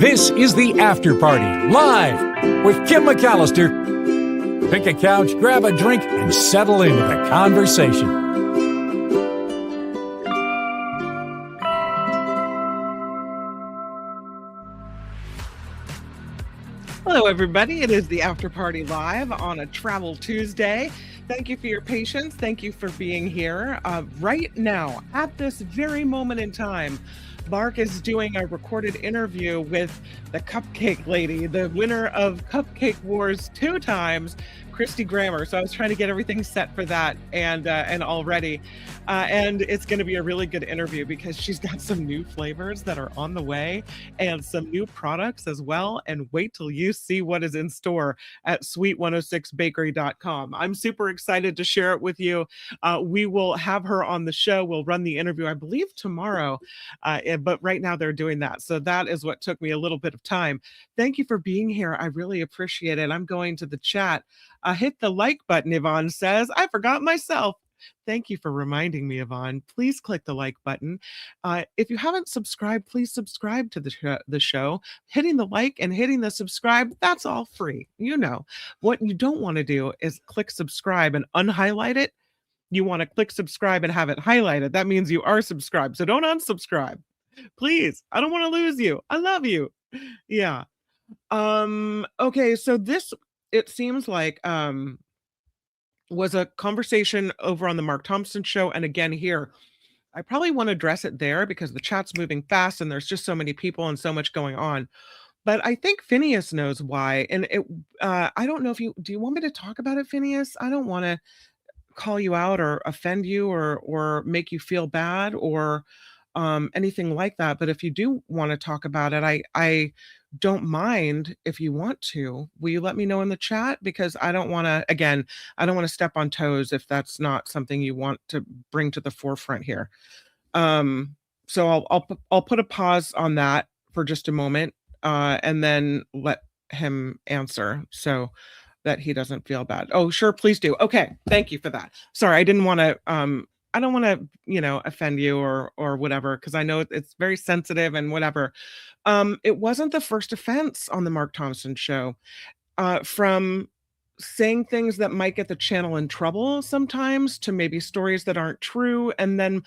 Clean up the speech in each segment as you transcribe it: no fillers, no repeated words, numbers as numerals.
This is the After Party, live with Kim McAllister. Pick a couch, grab a drink, and settle into the conversation. Hello, everybody. It is the After Party Live on a Travel Tuesday. Thank you for your patience. Thank you for being here. Right now, at this very moment in time, Mark is doing a recorded interview with the Cupcake Lady, the winner of Cupcake Wars 2 times, Christy Grammer. So I was trying to get everything set for that and already. And it's going to be a really good interview because she's got some new flavors that are on the way and some new products as well. And wait till you see what is in store at sweet106bakery.com. I'm super excited to share it with you. We will have her on the show. We'll run the interview, I believe, tomorrow. But right now they're doing that. So that is what took me a little bit of time. Thank you for being here. I really appreciate it. I'm going to the chat. Hit the like button, Yvonne says. I forgot myself. Thank you for reminding me, Yvonne. Please click the like button. If you haven't subscribed, please subscribe to the show. Hitting the like and hitting the subscribe, that's all free. You know, what you don't want to do is click subscribe and unhighlight it. You want to click subscribe and have it highlighted. That means you are subscribed. So don't unsubscribe. Please. I don't want to lose you. I love you. Yeah. Okay, so this, it seems like was a conversation over on the Mark Thompson show, and again here. I probably want to address it there because the chat's moving fast and there's just so many people and so much going on. But I think Phineas knows why. And I don't know if do you want me to talk about it, Phineas? I don't want to call you out or offend you or make you feel bad or anything like that. But if you do want to talk about it, I don't mind if you want to. Will you let me know in the chat? Because I don't want to step on toes if that's not something you want to bring to the forefront here. So I'll put a pause on that for just a moment and then let him answer so that he doesn't feel bad. Oh, sure, please do. Okay, thank you for that. Sorry, I don't want to, offend you or whatever, because I know it's very sensitive and whatever. It wasn't the first offense on the Mark Thompson show. From saying things that might get the channel in trouble sometimes to maybe stories that aren't true. And then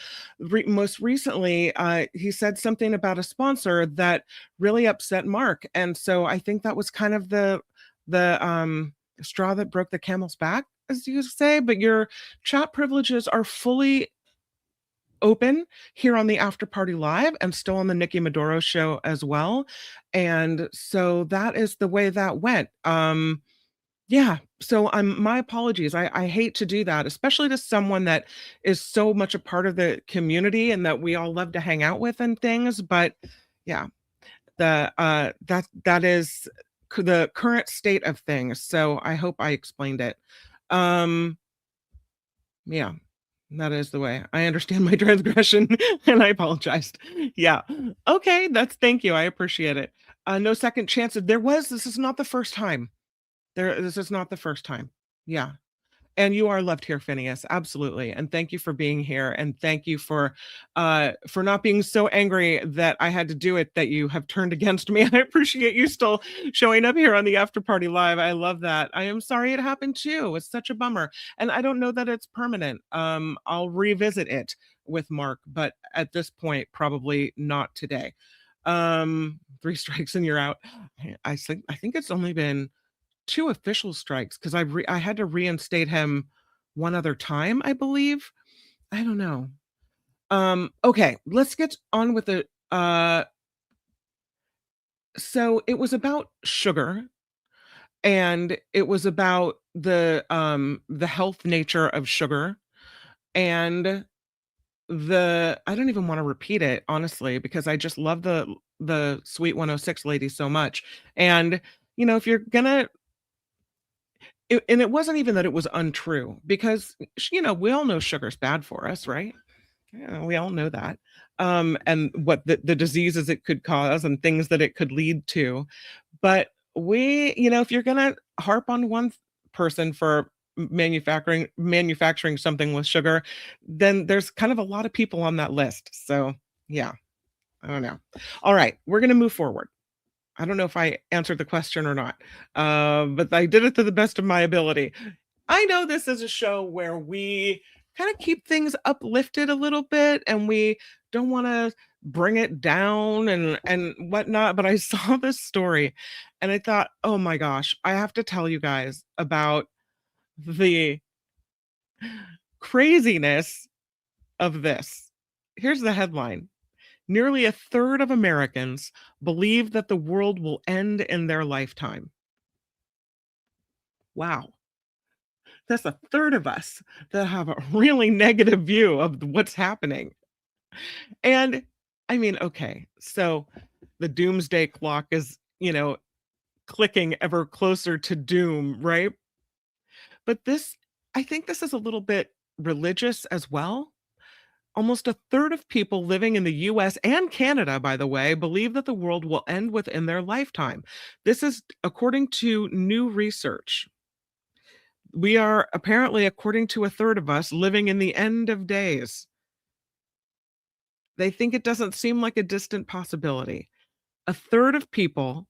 most recently, he said something about a sponsor that really upset Mark. And so I think that was kind of the straw that broke the camel's back, as you say. But your chat privileges are fully open here on the After Party Live and still on the Nikki Maduro show as well. And so that is the way that went. Yeah, so my apologies. I hate to do that, especially to someone that is so much a part of the community and that we all love to hang out with and things. But yeah, that is the current state of things. So I hope I explained it. Yeah, that is the way. I understand my transgression and I apologized. Yeah. Okay, thank you. I appreciate it. No second chances. This is not the first time. This is not the first time. Yeah. And you are loved here, Phineas. Absolutely. And thank you for being here. And thank you for not being so angry that I had to do it, that you have turned against me. I appreciate you still showing up here on the After Party Live. I love that. I am sorry it happened too. It's such a bummer. And I don't know that it's permanent. I'll revisit it with Mark, but at this point, probably not today. 3 strikes and you're out. I think it's only been 2 official strikes because I had to reinstate him one other time, I believe. I don't know. Okay, let's get on with it. So it was about sugar, and it was about the health nature of sugar, and I don't even want to repeat it, honestly, because I just love the Sweet 106 lady so much. And if you're gonna and it wasn't even that it was untrue, because we all know sugar's bad for us, right? Yeah, we all know that. And what the diseases it could cause and things that it could lead to. But if you're gonna harp on one person for manufacturing something with sugar, then there's kind of a lot of people on that list. So yeah, I don't know. All right, we're gonna move forward. I don't know if I answered the question or not, but I did it to the best of my ability. I know this is a show where we kind of keep things uplifted a little bit and we don't want to bring it down and whatnot. But I saw this story and I thought, oh my gosh, I have to tell you guys about the craziness of this. Here's the headline. Nearly a third of Americans believe that the world will end in their lifetime. Wow. That's a third of us that have a really negative view of what's happening. And I mean, okay, so the doomsday clock is, clicking ever closer to doom, right? But I think this is a little bit religious as well. Almost a third of people living in the US and Canada, by the way, believe that the world will end within their lifetime. This is according to new research. We are apparently, according to a third of us, living in the end of days. They think it doesn't seem like a distant possibility. A third of people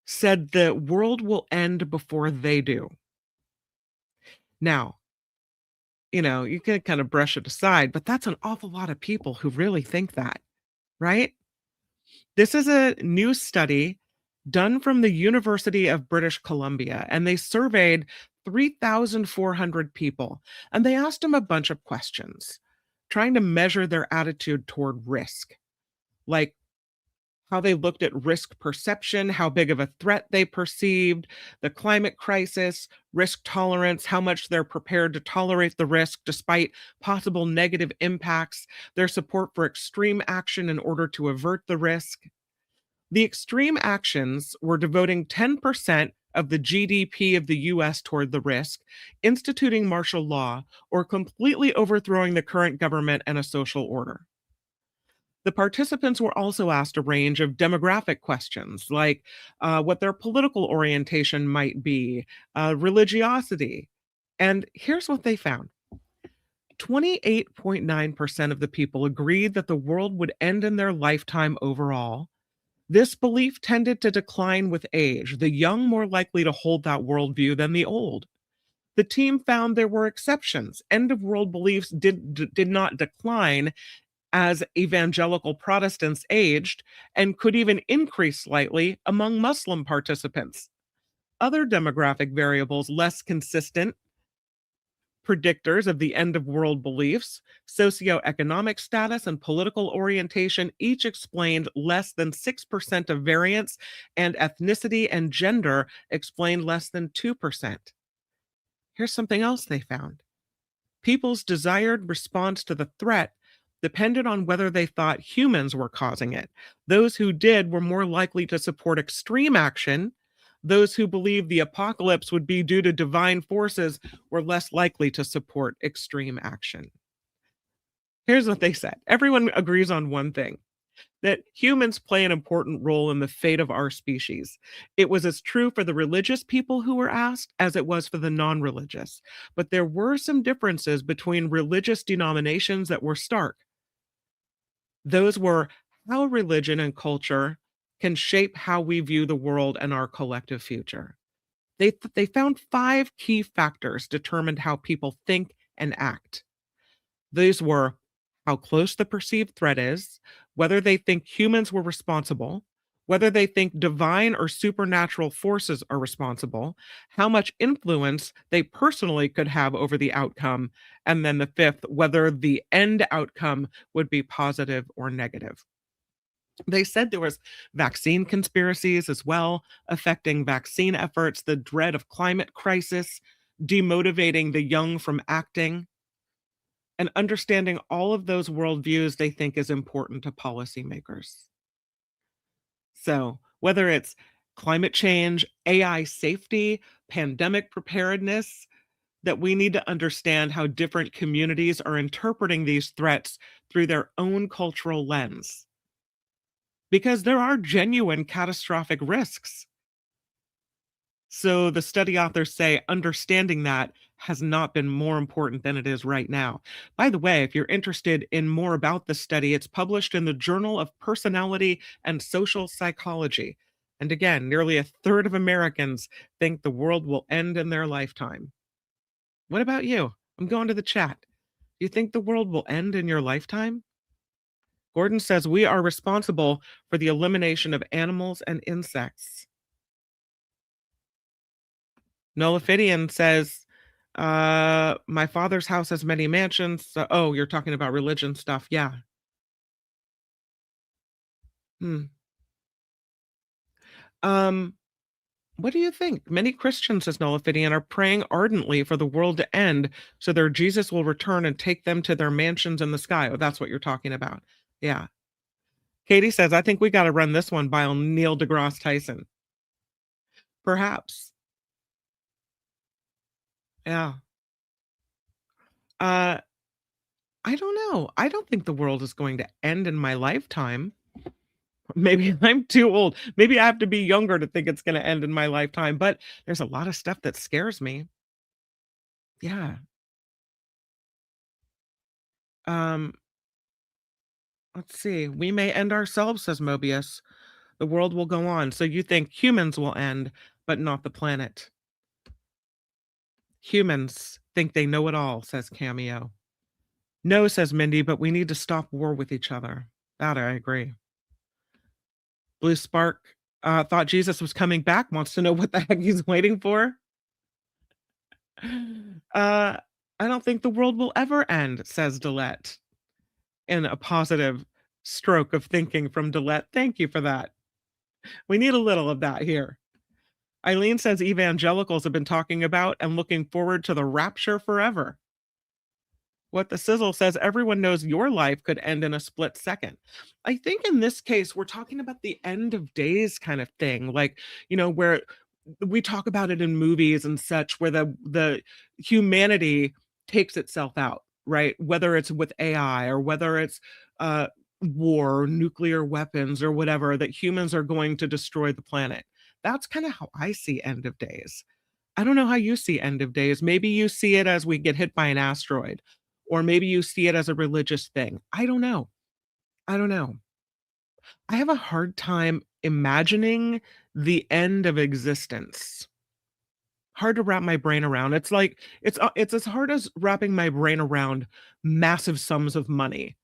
said the world will end before they do. Now, you can kind of brush it aside, but that's an awful lot of people who really think that, right? This is a new study done from the University of British Columbia, and they surveyed 3,400 people, and they asked them a bunch of questions, trying to measure their attitude toward risk, like how they looked at risk perception, how big of a threat they perceived, the climate crisis, risk tolerance, how much they're prepared to tolerate the risk despite possible negative impacts, their support for extreme action in order to avert the risk. The extreme actions were devoting 10% of the GDP of the US toward the risk, instituting martial law, or completely overthrowing the current government and a social order. The participants were also asked a range of demographic questions, like what their political orientation might be, religiosity. And here's what they found. 28.9% of the people agreed that the world would end in their lifetime overall. This belief tended to decline with age, the young more likely to hold that worldview than the old. The team found there were exceptions. End of world beliefs did not decline as evangelical Protestants aged and could even increase slightly among Muslim participants. Other demographic variables less consistent predictors of the end of world beliefs, socioeconomic status, and political orientation each explained less than 6% of variance, and ethnicity and gender explained less than 2%. Here's something else they found. People's desired response to the threat depended on whether they thought humans were causing it. Those who did were more likely to support extreme action. Those who believed the apocalypse would be due to divine forces were less likely to support extreme action. Here's what they said. Everyone agrees on one thing, that humans play an important role in the fate of our species. It was as true for the religious people who were asked as it was for the non-religious. But there were some differences between religious denominations that were stark. Those were how religion and culture can shape how we view the world and our collective future. They found 5 key factors determined how people think and act. These were how close the perceived threat is, whether they think humans were responsible, whether they think divine or supernatural forces are responsible, how much influence they personally could have over the outcome, and then the 5th, whether the end outcome would be positive or negative. They said there was vaccine conspiracies as well, affecting vaccine efforts, the dread of climate crisis, demotivating the young from acting, and understanding all of those worldviews they think is important to policymakers. So, whether it's climate change, AI safety, pandemic preparedness, that we need to understand how different communities are interpreting these threats through their own cultural lens. Because there are genuine catastrophic risks. So the study authors say understanding that has not been more important than it is right now. By the way, if you're interested in more about the study, it's published in the Journal of Personality and Social Psychology. And again, nearly a third of Americans think the world will end in their lifetime. What about you? I'm going to the chat. Do you think the world will end in your lifetime? Gordon says we are responsible for the elimination of animals and insects. Nolaphidian says, my father's house has many mansions. Oh, you're talking about religion stuff. Yeah. Hmm. Um, what do you think? Many Christians, says Nolaphidian, are praying ardently for the world to end so their Jesus will return and take them to their mansions in the sky. Oh, that's what you're talking about. Yeah. Katie says, I think we got to run this one by Neil deGrasse Tyson. Perhaps. Yeah. Uh, I don't know. I don't think the world is going to end in my lifetime. Maybe I'm too old. Maybe I have to be younger to think it's going to end in my lifetime, but there's a lot of stuff that scares me. Yeah. Um, let's see. We may end ourselves, says Mobius. The world will go on. So you think humans will end, but not the planet. Humans think they know it all, says Cameo. No, says Mindy, but we need to stop war with each other. That I agree. Blue Spark thought Jesus was coming back, wants to know what the heck he's waiting for. I don't think the world will ever end, says Dillette. In a positive stroke of thinking from Dillette. Thank you for that. We need a little of that here. Eileen says evangelicals have been talking about and looking forward to the rapture forever. What the sizzle says, everyone knows your life could end in a split second. I think in this case, we're talking about the end of days kind of thing, like, where we talk about it in movies and such, where the humanity takes itself out, right? Whether it's with AI or whether it's war, nuclear weapons, or whatever, that humans are going to destroy the planet. That's kind of how I see end of days. I don't know how you see end of days. Maybe you see it as we get hit by an asteroid, or maybe you see it as a religious thing. I don't know. I don't know. I have a hard time imagining the end of existence. Hard to wrap my brain around. It's like it's as hard as wrapping my brain around massive sums of money.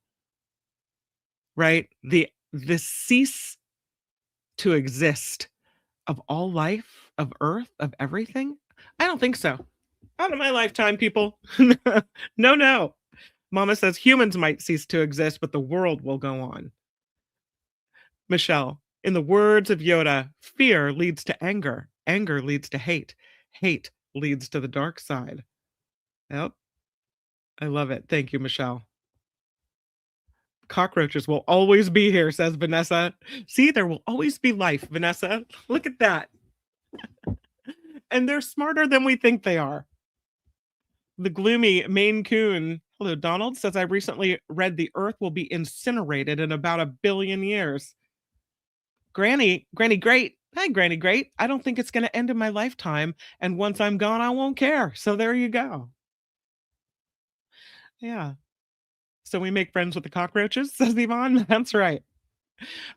Right? The cease to exist of all life, of earth, of everything? I don't think so. Out of my lifetime, people. No, no. Mama says humans might cease to exist, but the world will go on. Michelle, in the words of Yoda, fear leads to anger. Anger leads to hate. Hate leads to the dark side. Yep. I love it. Thank you, Michelle. Cockroaches will always be here, says Vanessa. See, there will always be life, Vanessa. Look at that. And they're smarter than we think they are. The gloomy Maine Coon, hello, Donald, says I recently read the Earth will be incinerated in about 1 billion years. Granny Great. Hi, Granny Great. I don't think it's going to end in my lifetime. And once I'm gone, I won't care. So there you go. Yeah. So we make friends with the cockroaches, says Yvonne. That's right.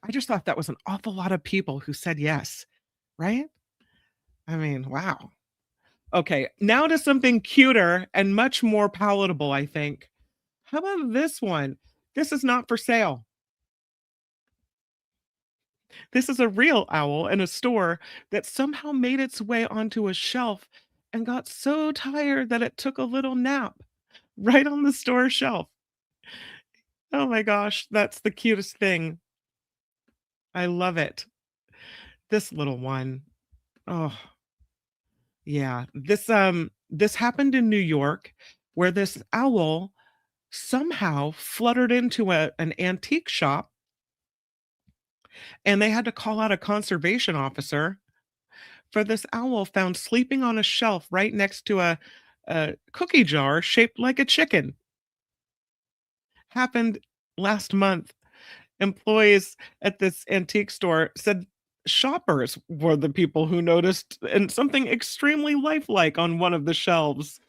I just thought that was an awful lot of people who said yes, right? I mean, wow. Okay, now to something cuter and much more palatable, I think. How about this one? This is not for sale. This is a real owl in a store that somehow made its way onto a shelf and got so tired that it took a little nap right on the store shelf. Oh my gosh, that's the cutest thing. I love it. This little one. Oh, yeah. This happened in New York where this owl somehow fluttered into an antique shop, and they had to call out a conservation officer for this owl found sleeping on a shelf right next to a cookie jar shaped like a chicken. Happened last month. Employees at this antique store said shoppers were the people who noticed and something extremely lifelike on one of the shelves.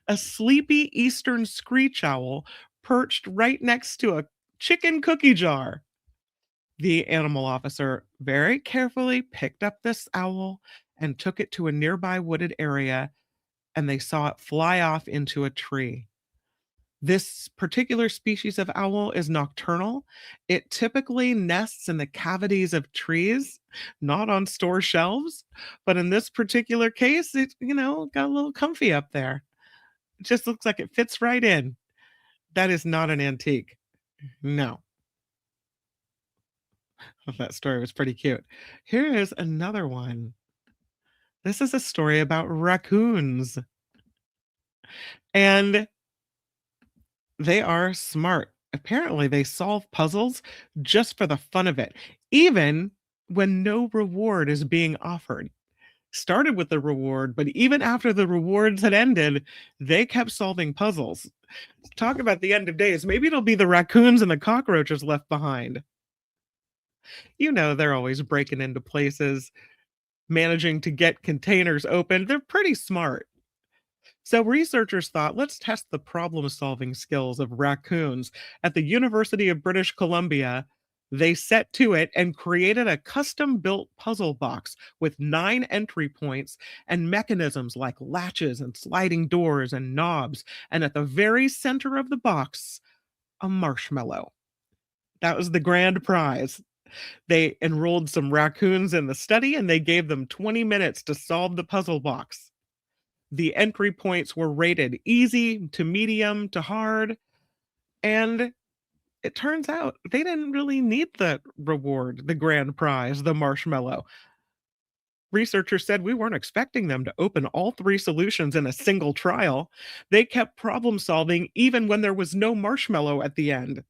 A sleepy eastern screech owl perched right next to a chicken cookie jar. The animal officer very carefully picked up this owl and took it to a nearby wooded area, and they saw it fly off into a tree. This particular species of owl is nocturnal. It typically nests in the cavities of trees, not on store shelves. But in this particular case, it got a little comfy up there. It just looks like it fits right in. That is not an antique. No, that story was pretty cute. Here is another one. This is a story about raccoons, and they are smart. Apparently, they solve puzzles just for the fun of it, even when no reward is being offered. Started with the reward, but even after the rewards had ended, they kept solving puzzles. Talk about the end of days. Maybe it'll be the raccoons and the cockroaches left behind. They're always breaking into places, managing to get containers open. They're pretty smart. So, researchers thought, let's test the problem solving skills of raccoons. At the University of British Columbia, they set to it and created a custom built puzzle box with 9 entry points and mechanisms like latches and sliding doors and knobs. And at the very center of the box, a marshmallow. That was the grand prize. They enrolled some raccoons in the study and they gave them 20 minutes to solve the puzzle box. The entry points were rated easy to medium to hard, and it turns out they didn't really need the reward, the grand prize, the marshmallow. Researchers said we weren't expecting them to open all 3 solutions in a single trial. They kept problem solving even when there was no marshmallow at the end.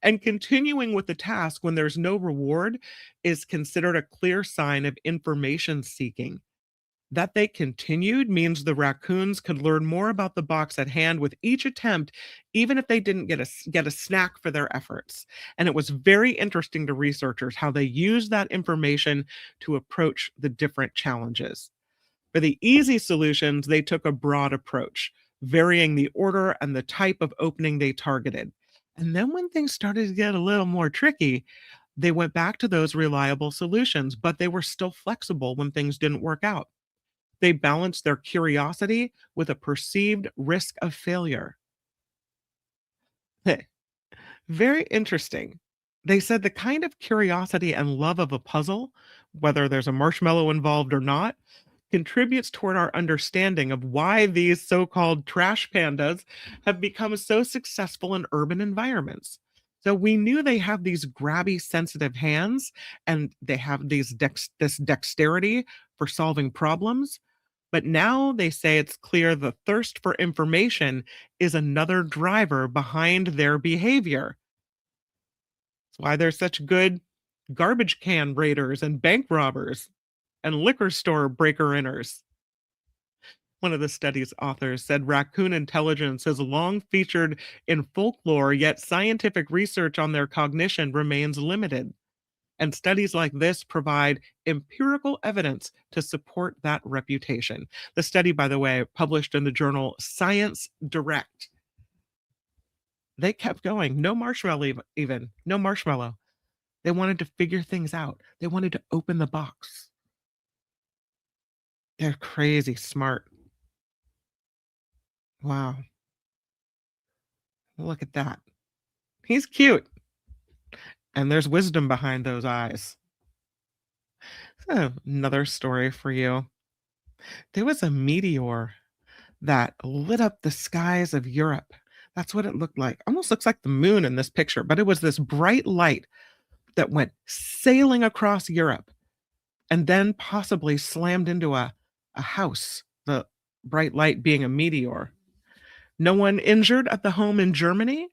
And continuing with the task when there's no reward is considered a clear sign of information seeking. That they continued means the raccoons could learn more about the box at hand with each attempt, even if they didn't get a snack for their efforts. And it was very interesting to researchers how they used that information to approach the different challenges. For the easy solutions, they took a broad approach, varying the order and the type of opening they targeted. And then when things started to get a little more tricky, they went back to those reliable solutions, but they were still flexible when things didn't work out. They balanced their curiosity with a perceived risk of failure. Heh, very interesting. They said the kind of curiosity and love of a puzzle, whether there's a marshmallow involved or not, contributes toward our understanding of why these so called trash pandas have become so successful in urban environments. So we knew they have these grabby, sensitive hands and they have this dexterity for solving problems. But now they say it's clear the thirst for information is another driver behind their behavior. That's why they're such good garbage can raiders and bank robbers and liquor store breaker inners. One of the study's authors said raccoon intelligence is long featured in folklore, yet scientific research on their cognition remains limited. And studies like this provide empirical evidence to support that reputation. The study, by the way, published in the journal Science Direct. They kept going. No marshmallow, even. No marshmallow. They wanted to figure things out. They wanted to open the box. They're crazy smart. Wow. Look at that. He's cute. And there's wisdom behind those eyes. So, another story for you. There was a meteor that lit up the skies of Europe. That's what it looked like. Almost looks like the moon in this picture, but it was this bright light that went sailing across Europe and then possibly slammed into a house, the bright light being a meteor. No one injured at the home in Germany,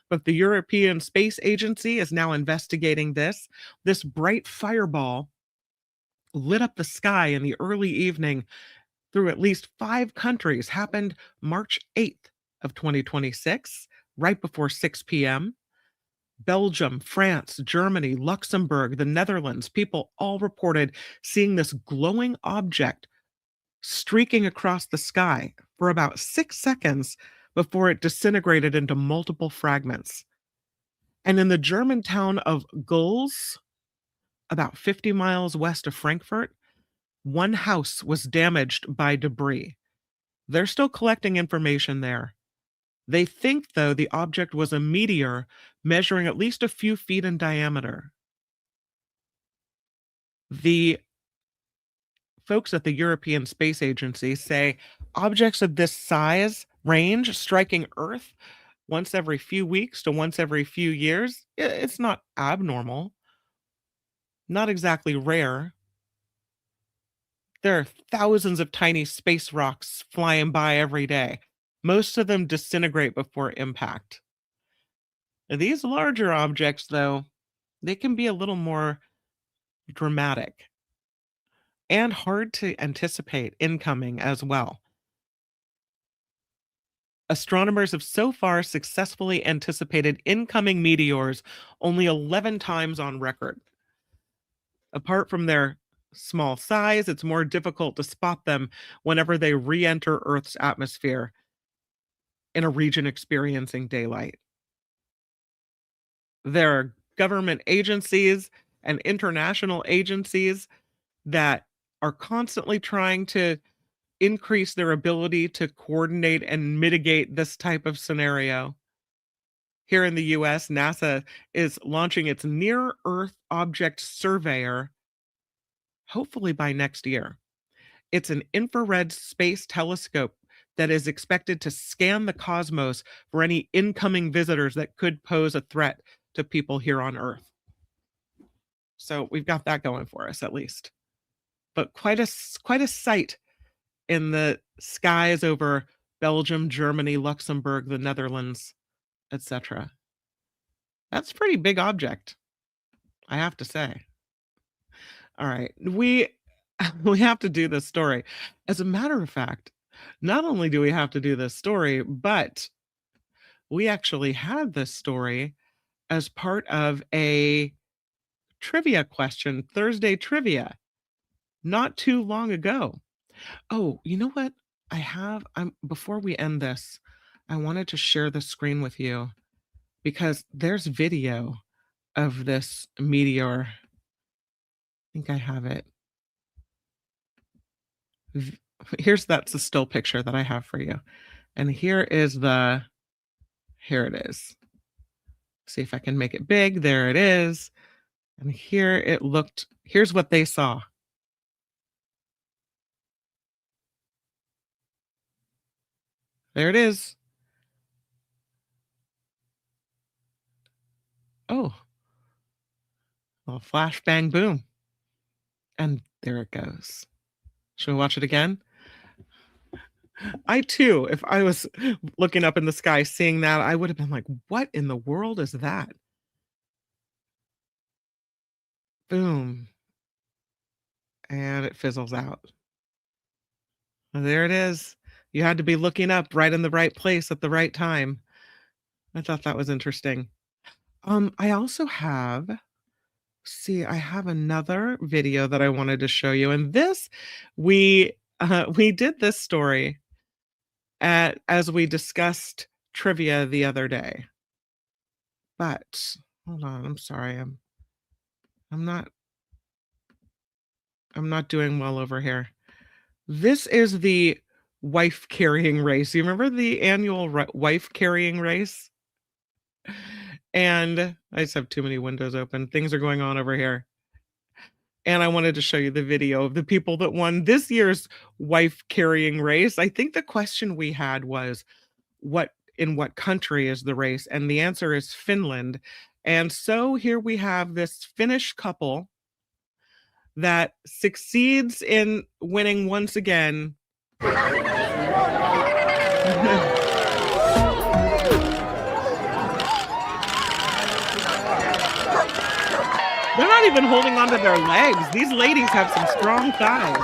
but the European Space Agency is now investigating this. This bright fireball lit up the sky in the early evening through at least 5 countries, happened March 8th of 2026, right before 6 p.m. Belgium, France, Germany, Luxembourg, the Netherlands, people all reported seeing this glowing object streaking across the sky for about 6 seconds before it disintegrated into multiple fragments. And in the German town of Gulls, about 50 miles west of Frankfurt, one house was damaged by debris. They're still collecting information there. They think, though, the object was a meteor measuring at least a few feet in diameter. The folks at the European Space Agency say objects of this size range striking Earth once every few weeks to once every few years. It's not abnormal, not exactly rare. There are thousands of tiny space rocks flying by every day. Most of them disintegrate before impact. These larger objects, though, they can be a little more dramatic and hard to anticipate incoming as well. Astronomers have so far successfully anticipated incoming meteors only 11 times on record. Apart from their small size, it's more difficult to spot them whenever they re enter Earth's atmosphere in a region experiencing daylight. There are government agencies and international agencies that are constantly trying to increase their ability to coordinate and mitigate this type of scenario. Here in the US, NASA is launching its Near Earth Object Surveyor, hopefully by next year. It's an infrared space telescope that is expected to scan the cosmos for any incoming visitors that could pose a threat to people here on Earth. So we've got that going for us, at least. But quite a sight in the skies over Belgium, Germany, Luxembourg, the Netherlands, etc. That's a pretty big object, I have to say. All right, we have to do this story. As a matter of fact, not only do we have to do this story, but we actually had this story as part of a trivia question, Thursday trivia, not too long ago. Oh, you know what? Before we end this, I wanted to share the screen with you because there's video of this meteor. I think I have it. That's the still picture that I have for you. And here it is. See if I can make it big. There it is. And here's what they saw. There it is. Oh, well, flash, bang, boom. And there it goes. Should we watch it again? I too, if I was looking up in the sky seeing that, I would have been like, what in the world is that? Boom. And it fizzles out. And there it is. You had to be looking up right in the right place at the right time. I thought that was interesting. I also have I have another video that I wanted to show you. And this, we did this story as we discussed trivia the other day. But hold on, I'm sorry. I'm not doing well over here. This is the wife carrying race. You remember the annual wife carrying race? And I just have too many windows open. Things are going on over here. And I wanted to show you the video of the people that won this year's wife carrying race. I think the question we had was, in what country is the race? And the answer is Finland. And so here we have this Finnish couple that succeeds in winning once again. They're not even holding onto their legs. These ladies have some strong thighs.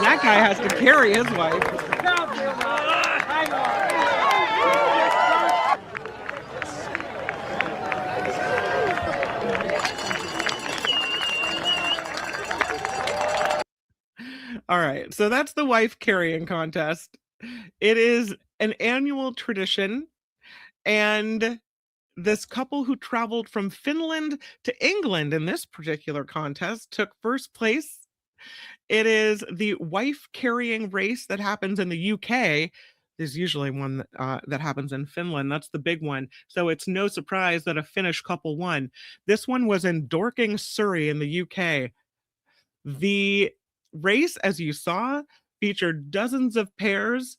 That guy has to carry his wife. All right, so that's the wife carrying contest. It is an annual tradition, and this couple who traveled from Finland to England in this particular contest took first place. It is the wife carrying race that happens in the UK. There's usually one that happens in Finland. That's the big one. So it's no surprise that a Finnish couple won. This one was in Dorking, Surrey, in the UK. The race, as you saw, featured dozens of pairs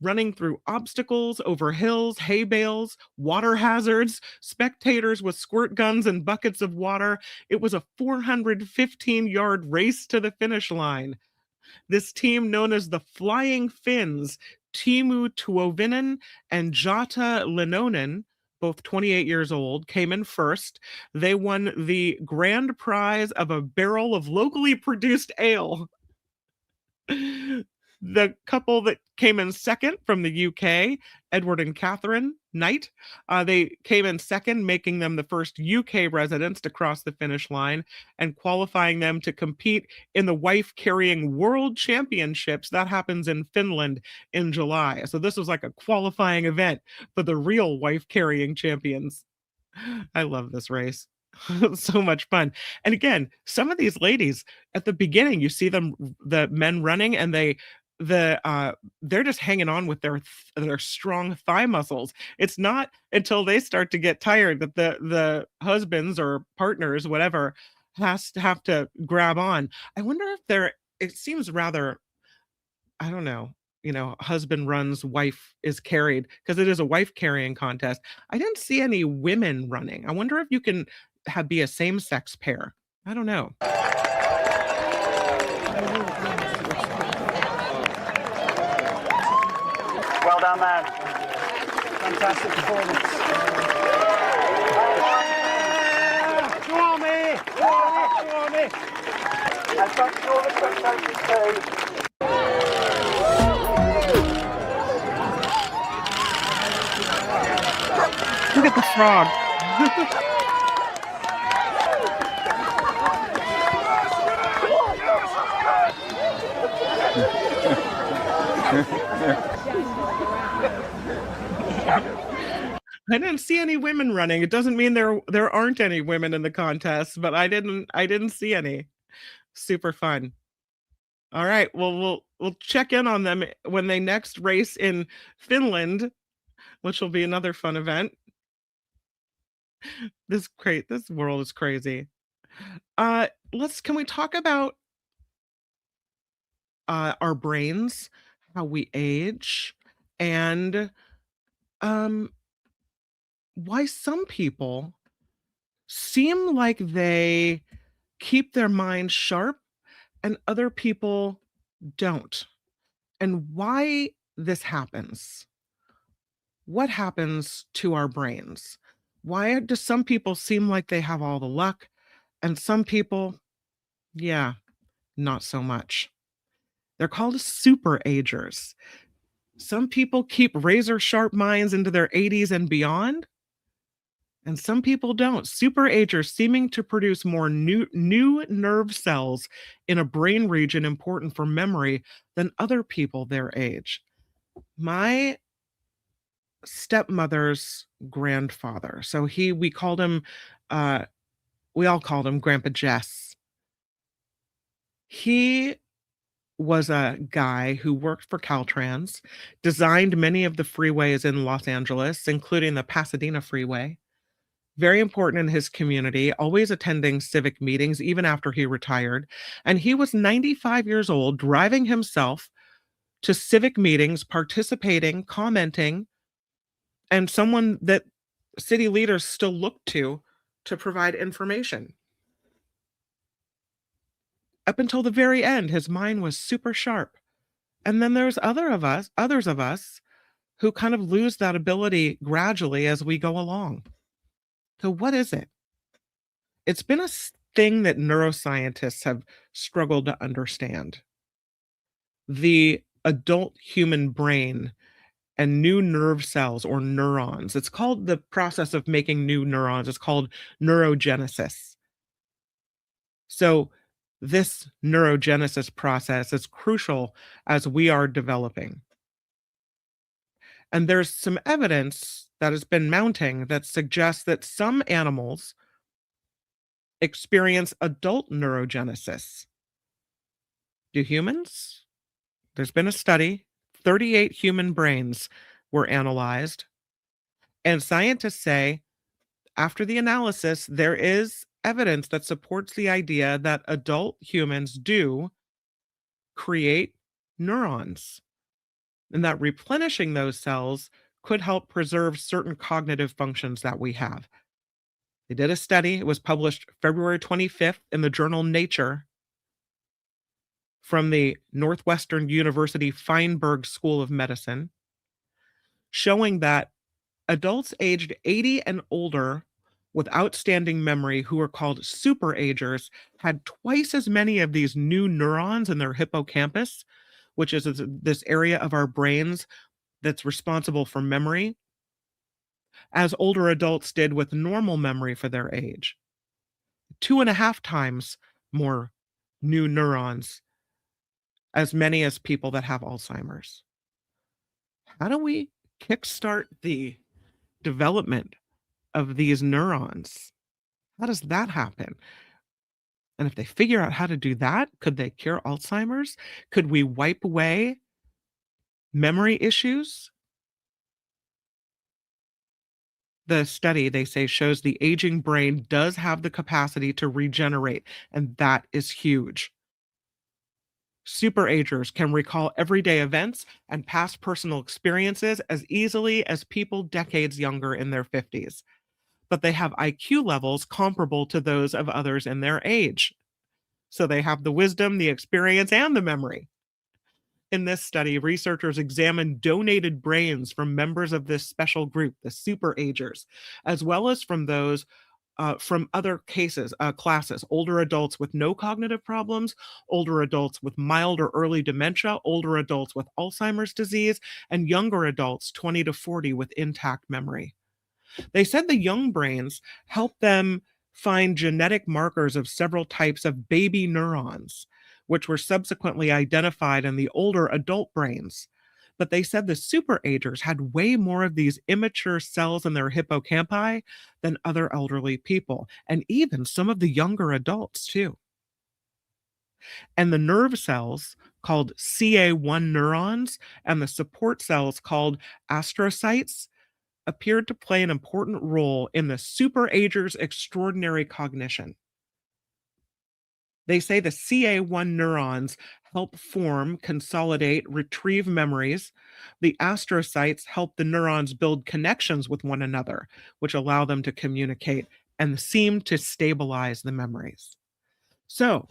running through obstacles, over hills, hay bales, water hazards, spectators with squirt guns and buckets of water. It was a 415-yard race to the finish line. This team, known as the Flying Finns, Timu Tuovinen and Jata Linonen, both 28 years old, came in first. They won the grand prize of a barrel of locally produced ale. The couple that came in second from the UK, Edward and Catherine Knight, they came in second, making them the first UK residents to cross the finish line and qualifying them to compete in the wife carrying world championships. That happens in Finland in July. So this was like a qualifying event for the real wife carrying champions. I love this race. So much fun. And again, some of these ladies at the beginning, you see them, the men running, and they're just hanging on with their strong thigh muscles. It's not until they start to get tired that the husbands or partners, whatever, have to grab on. I wonder if it seems rather, I don't know, husband runs, wife is carried, because it is a wife carrying contest. I didn't see any women running. I wonder if you can be a same-sex pair. I don't know. Well done, man. Fantastic performance. Go on, me! Go on, me! And thanks to all the spectators too. Look at the frog. I didn't see any women running. It doesn't mean there aren't any women in the contest, but I didn't see any. Super fun. All right. Well, we'll check in on them when they next race in Finland, which will be another fun event. This world is crazy. Can we talk about our brains, how we age, and why some people seem like they keep their minds sharp and other people don't, and why this happens. What happens to our brains? Why do some people seem like they have all the luck and some people, yeah, not so much? They're called super agers. Some people keep razor sharp minds into their 80s and beyond, and some people don't. Super agers seeming to produce more new nerve cells in a brain region important for memory than other people their age. My stepmother's grandfather, so we all called him Grandpa Jess. He was a guy who worked for Caltrans, designed many of the freeways in Los Angeles, including the Pasadena Freeway. Very important in his community, always attending civic meetings, even after he retired. And he was 95 years old, driving himself to civic meetings, participating, commenting, and someone that city leaders still look to provide information. Up until the very end, his mind was super sharp. And then there's others of us who kind of lose that ability gradually as we go along. So what is it? It's been a thing that neuroscientists have struggled to understand. The adult human brain and new nerve cells or neurons. It's called the process of making new neurons. It's called neurogenesis. So this neurogenesis process is crucial as we are developing. And there's some evidence that has been mounting that suggests that some animals experience adult neurogenesis. Do humans? There's been a study, 38 human brains were analyzed, and scientists say after the analysis, there is evidence that supports the idea that adult humans do create neurons and that replenishing those cells could help preserve certain cognitive functions that we have. They did a study, it was published February 25th in the journal Nature from the Northwestern University Feinberg School of Medicine, showing that adults aged 80 and older with outstanding memory, who are called superagers, had twice as many of these new neurons in their hippocampus, which is this area of our brains that's responsible for memory, as older adults did with normal memory for their age. 2.5 times more new neurons, as many as people that have Alzheimer's. How do we kickstart the development of these neurons? How does that happen? And if they figure out how to do that, could they cure Alzheimer's? Could we wipe away memory issues? The study, they say, shows the aging brain does have the capacity to regenerate, and that is huge. Superagers can recall everyday events and past personal experiences as easily as people decades younger in their 50s, but they have IQ levels comparable to those of others in their age. So they have the wisdom, the experience, and the memory. In this study, researchers examined donated brains from members of this special group, the superagers, as well as from those from other classes, older adults with no cognitive problems, older adults with mild or early dementia, older adults with Alzheimer's disease, and younger adults, 20 to 40, with intact memory. They said the young brains help them find genetic markers of several types of baby neurons, which were subsequently identified in the older adult brains. But they said the superagers had way more of these immature cells in their hippocampi than other elderly people, and even some of the younger adults, too. And the nerve cells called CA1 neurons and the support cells called astrocytes appeared to play an important role in the superagers' extraordinary cognition. They say the CA1 neurons help form, consolidate, retrieve memories. The astrocytes help the neurons build connections with one another, which allow them to communicate and seem to stabilize the memories. So,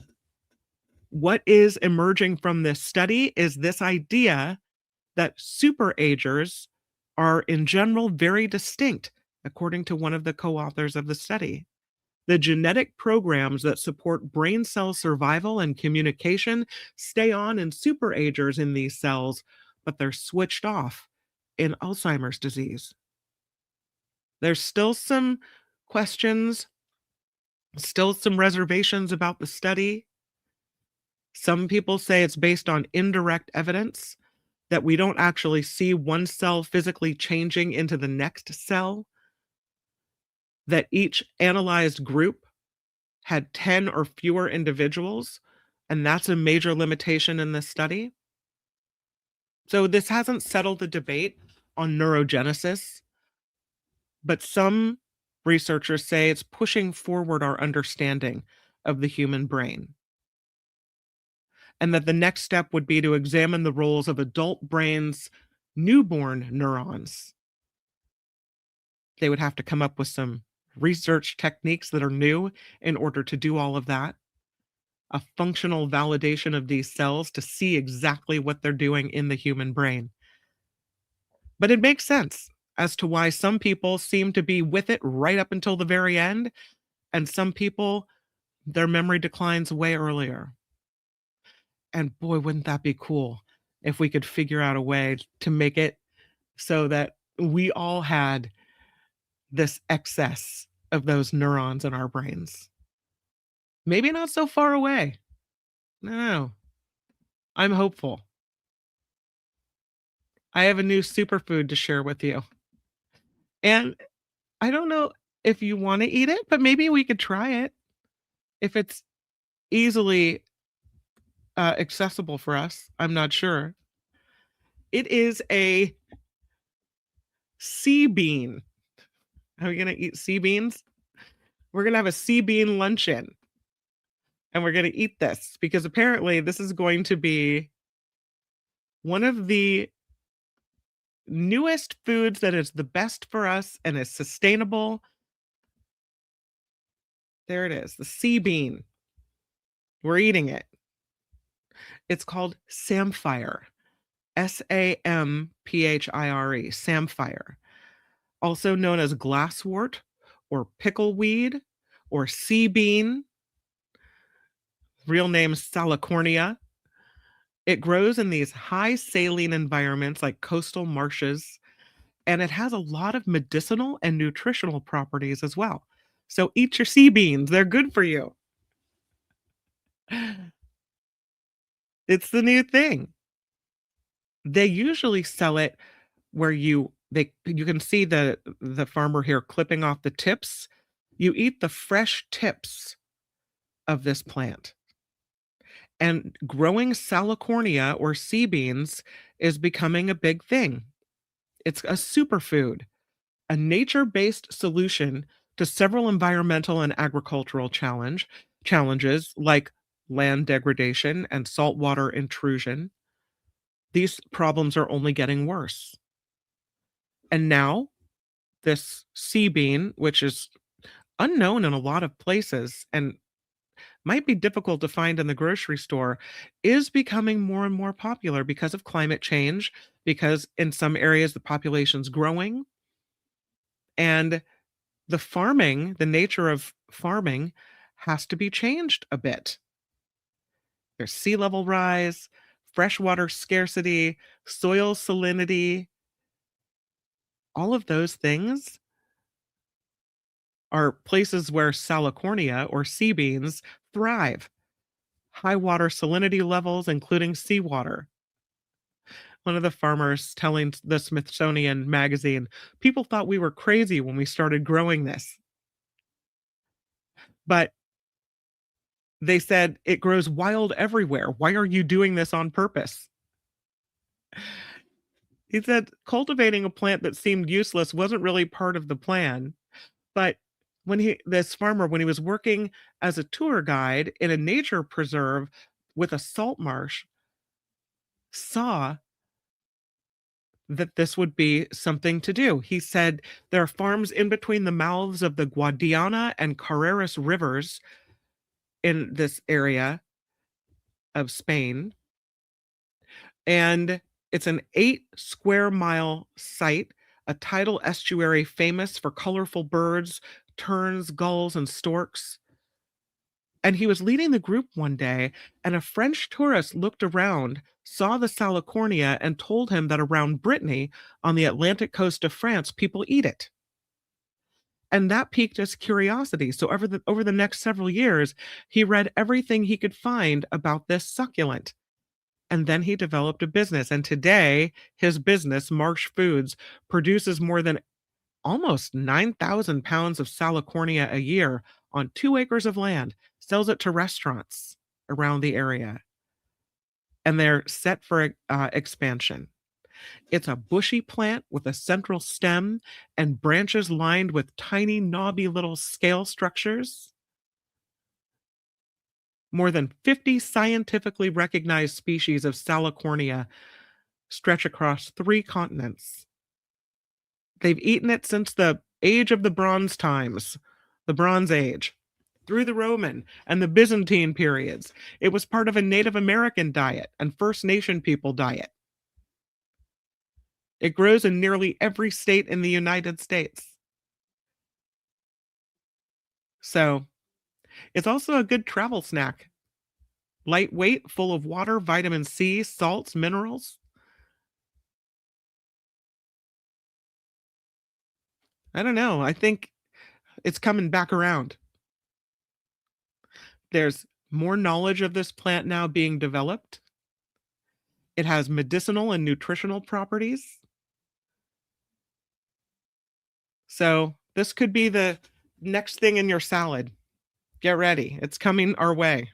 what is emerging from this study is this idea that superagers are in general very distinct, according to one of the co-authors of the study. The genetic programs that support brain cell survival and communication stay on in superagers in these cells, but they're switched off in Alzheimer's disease. There's still some questions, still some reservations about the study. Some people say it's based on indirect evidence, that we don't actually see one cell physically changing into the next cell, that each analyzed group had 10 or fewer individuals, and that's a major limitation in this study. So this hasn't settled the debate on neurogenesis, but some researchers say it's pushing forward our understanding of the human brain. And that the next step would be to examine the roles of adult brains' newborn neurons. They would have to come up with some research techniques that are new in order to do all of that. A functional validation of these cells to see exactly what they're doing in the human brain. But it makes sense as to why some people seem to be with it right up until the very end, and some people, their memory declines way earlier. And boy, wouldn't that be cool if we could figure out a way to make it so that we all had this excess of those neurons in our brains. Maybe not so far away. No, I'm hopeful. I have a new superfood to share with you. And I don't know if you want to eat it, but maybe we could try it if it's easily accessible for us. I'm not sure. It is a sea bean. Are we going to eat sea beans? We're going to have a sea bean luncheon and we're going to eat this because apparently this is going to be one of the newest foods that is the best for us and is sustainable. There it is, the sea bean. We're eating it. It's called samphire. Samphire. Samphire. Also known as glasswort or pickleweed or sea bean. Real name Salicornia. It grows in these high saline environments like coastal marshes, and it has a lot of medicinal and nutritional properties as well. So eat your sea beans, they're good for you. It's the new thing. They usually sell it where you can see the farmer here clipping off the tips. You eat the fresh tips of this plant. And growing salicornia or sea beans is becoming a big thing. It's a superfood, a nature-based solution to several environmental and agricultural challenges like land degradation and saltwater intrusion. These problems are only getting worse. And now this sea bean, which is unknown in a lot of places and might be difficult to find in the grocery store, is becoming more and more popular because of climate change, because in some areas the population's growing, and the nature of farming has to be changed a bit. There's sea level rise, freshwater scarcity, soil salinity. All of those things are places where salicornia or sea beans thrive. High water salinity levels, including seawater. One of the farmers telling the Smithsonian Magazine, people thought we were crazy when we started growing this. But they said it grows wild everywhere. Why are you doing this on purpose? He said cultivating a plant that seemed useless wasn't really part of the plan. But this farmer, when he was working as a tour guide in a nature preserve with a salt marsh, saw that this would be something to do. He said there are farms in between the mouths of the Guadiana and Carreras rivers in this area of Spain. And it's an 8 square mile site, a tidal estuary famous for colorful birds, terns, gulls, and storks. And he was leading the group one day, and a French tourist looked around, saw the salicornia, and told him that around Brittany, on the Atlantic coast of France, people eat it. And that piqued his curiosity. So over the next several years, he read everything he could find about this succulent. And then he developed a business. And today, his business, Marsh Foods, produces more than almost 9,000 pounds of salicornia a year on 2 acres of land, sells it to restaurants around the area. And they're set for expansion. It's a bushy plant with a central stem and branches lined with tiny, knobby little scale structures. More than 50 scientifically recognized species of salicornia stretch across 3 continents. They've eaten it since the age of the Bronze times, the Bronze Age, through the Roman and the Byzantine periods. It was part of a Native American diet and First Nation people diet. It grows in nearly every state in the United States. So it's also a good travel snack. Lightweight, full of water, vitamin C, salts, minerals. I don't know. I think it's coming back around. There's More knowledge of this plant now being developed. It has medicinal and nutritional properties. So this could be the next thing in your salad. Get ready. It's coming our way.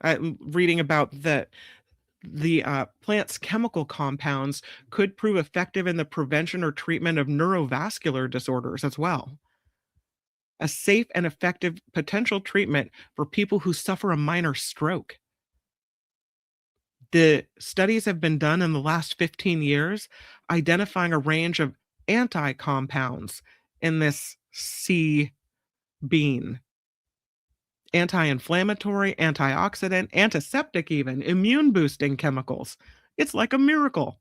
I'm reading about the plant's chemical compounds could prove effective in the prevention or treatment of neurovascular disorders as well. A safe and effective potential treatment for people who suffer a minor stroke. The studies have been done in the last 15 years, identifying a range of anti-compounds in this sea bean. Anti-inflammatory, antioxidant, antiseptic even, immune-boosting chemicals. It's like a miracle.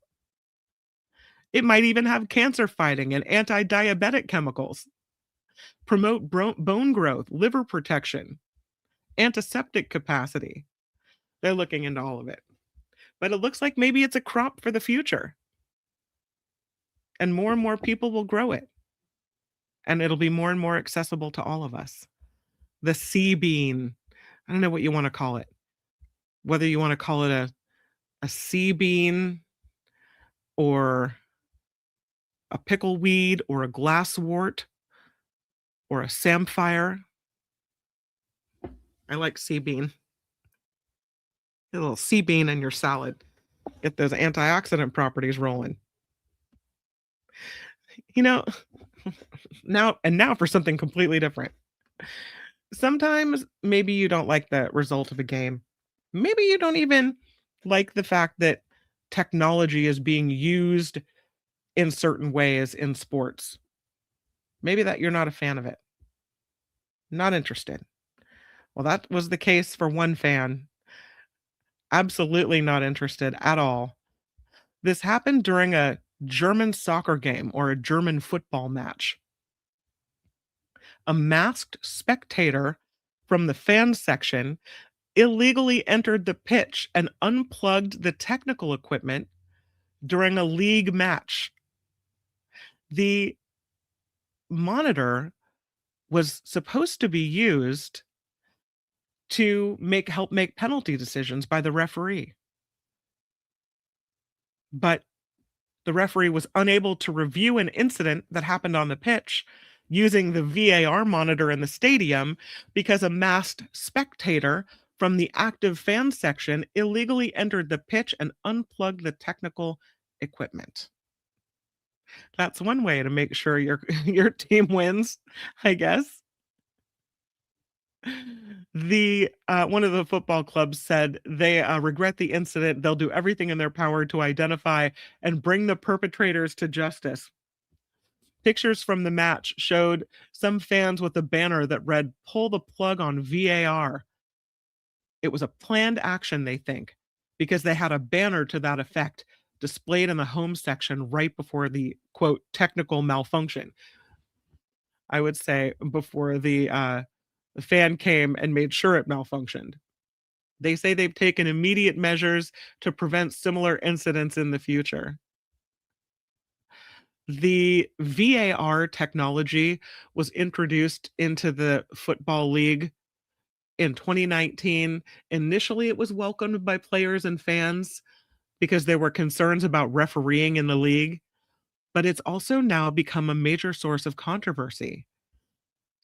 It might even have cancer-fighting and anti-diabetic chemicals. Promote bone growth, liver protection, antiseptic capacity. They're looking into all of it. But it looks like maybe it's a crop for the future. And more people will grow it. And it'll be more and more accessible to all of us. The sea bean. I don't know what you want to call it. Whether you want to call it a sea bean or a pickleweed or a glasswort or a samphire. I like sea bean. A little sea bean in your salad. Get those antioxidant properties rolling. You know, now for something completely different. Sometimes maybe you don't like the result of a game. Maybe you don't even like the fact that technology is being used in certain ways in sports. Maybe that you're not a fan of it. Not interested. Well, that was the case for one fan. Absolutely not interested at all. This happened during a German soccer game or a German football match. A masked spectator from the fan section illegally entered the pitch and unplugged the technical equipment during a league match. The monitor was supposed to be used to help make penalty decisions by the referee. But the referee was unable to review an incident that happened on the pitch using the VAR monitor in the stadium because a masked spectator from the active fan section illegally entered the pitch and unplugged the technical equipment. That's one way to make sure your team wins, I guess. The one of the football clubs said they regret the incident. They'll do everything in their power to identify and bring the perpetrators to justice. Pictures from the match showed some fans with a banner that read, "Pull the plug on VAR." It was a planned action, they think, because they had a banner to that effect displayed in the home section right before the, quote, technical malfunction. I would say before the fan came and made sure it malfunctioned. They say they've taken immediate measures to prevent similar incidents in the future. The VAR technology was introduced into the Football League in 2019. Initially, it was welcomed by players and fans because there were concerns about refereeing in the league, but it's also now become a major source of controversy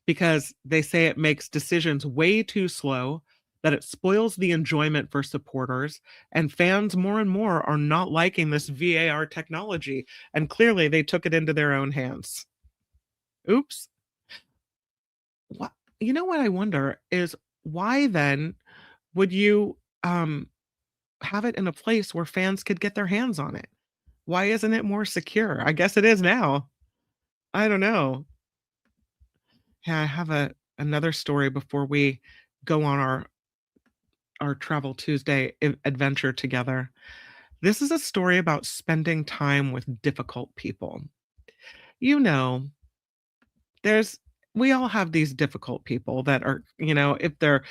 because they say it makes decisions way too slow, that it spoils the enjoyment for supporters, and fans more and more are not liking this VAR technology, and clearly they took it into their own hands. Oops. What, you know what I wonder is why then would you have it in a place where fans could get their hands on it? Why isn't it more secure? I guess it is now. I don't know. Yeah, I have another story before we go on our Travel Tuesday adventure together. This is a story about spending time with difficult people. You know, we all have these difficult people that are, if they're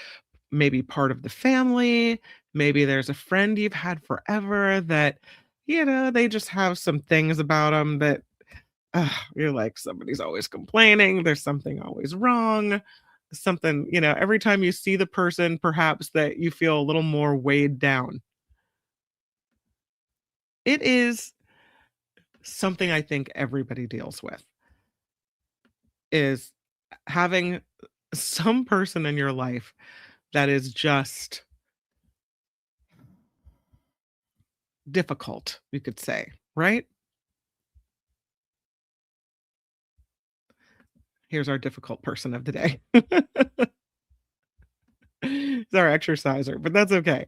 maybe part of the family, maybe there's a friend you've had forever that, they just have some things about them that you're like, somebody's always complaining, there's something always wrong. something, every time you see the person, perhaps that you feel a little more weighed down. It is something I think everybody deals with, is having some person in your life that is just difficult, you could say, right? Here's our difficult person of the day. It's our exerciser, but that's okay.